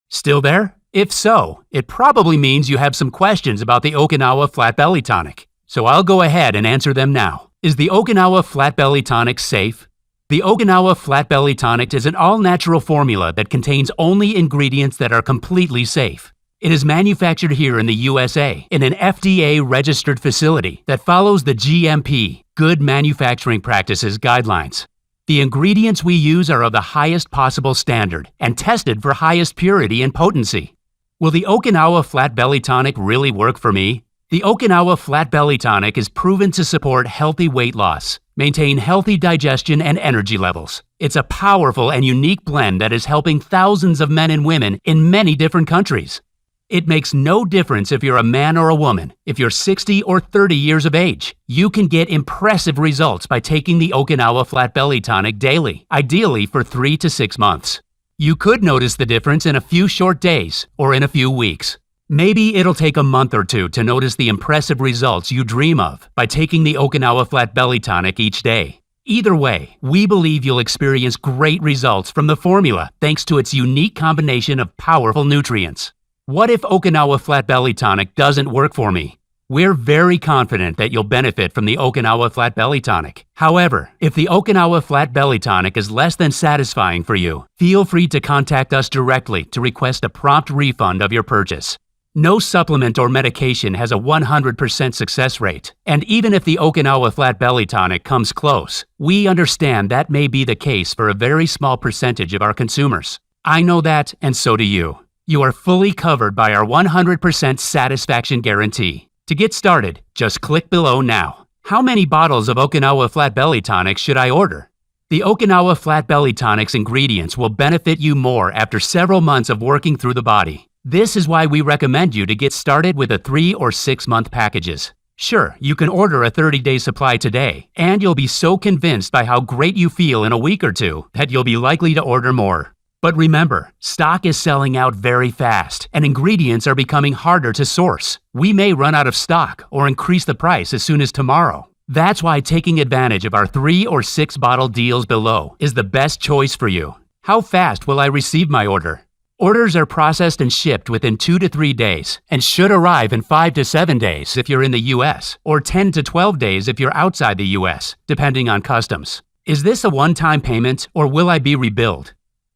Still there? If so, it probably means you have some questions about the Okinawa Flat Belly Tonic. So I'll go ahead and answer them now. Is the Okinawa Flat Belly Tonic safe? The Okinawa Flat Belly Tonic is an all-natural formula that contains only ingredients that are completely safe. It is manufactured here in the USA in an FDA-registered facility that follows the GMP, Good Manufacturing Practices guidelines. The ingredients we use are of the highest possible standard and tested for highest purity and potency. Will the Okinawa Flat Belly Tonic really work for me? The Okinawa Flat Belly Tonic is proven to support healthy weight loss, maintain healthy digestion and energy levels. It's a powerful and unique blend that is helping thousands of men and women in many different countries. It makes no difference if you're a man or a woman. If you're 60 or 30 years of age, you can get impressive results by taking the Okinawa Flat Belly Tonic daily, ideally for 3 to 6 months. You could notice the difference in a few short days or in a few weeks. Maybe it'll take a month or two to notice the impressive results you dream of by taking the Okinawa Flat Belly Tonic each day. Either way, we believe you'll experience great results from the formula thanks to its unique combination of powerful nutrients. What if Okinawa Flat Belly Tonic doesn't work for me? We're very confident that you'll benefit from the Okinawa Flat Belly Tonic. However, if the Okinawa Flat Belly Tonic is less than satisfying for you, feel free to contact us directly to request a prompt refund of your purchase. No supplement or medication has a 100% success rate, and even if the Okinawa Flat Belly Tonic comes close, we understand that may be the case for a very small percentage of our consumers. I know that, and so do you. You are fully covered by our 100% satisfaction guarantee. To get started, just click below now. How many bottles of Okinawa Flat Belly Tonic should I order? The Okinawa Flat Belly Tonic's ingredients will benefit you more after several months of working through the body. This is why we recommend you to get started with a 3 or 6 month packages. Sure, you can order a 30-day supply today, and you'll be so convinced by how great you feel in a week or two that you'll be likely to order more. But remember, stock is selling out very fast, and ingredients are becoming harder to source. We may run out of stock or increase the price as soon as tomorrow. That's why taking advantage of our 3 or 6 bottle deals below is the best choice for you. How fast will I receive my order? Orders are processed and shipped within 2 to 3 days and should arrive in 5 to 7 days if you're in the US, or 10 to 12 days if you're outside the US, depending on customs. Is this a one-time payment or will I be rebilled?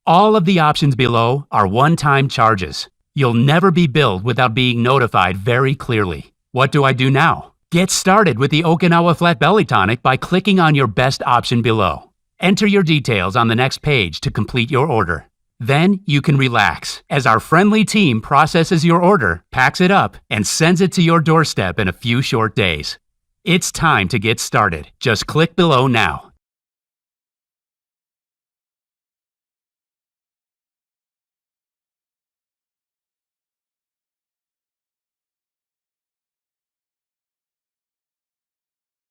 All of the options below are one-time charges. You'll never be billed without being notified very clearly. What do I do now? Get started with the Okinawa Flat Belly Tonic by clicking on your best option below. Enter your details on the next page to complete your order. Then you can relax as our friendly team processes your order, packs it up, and sends it to your doorstep in a few short days. It's time to get started. Just click below now.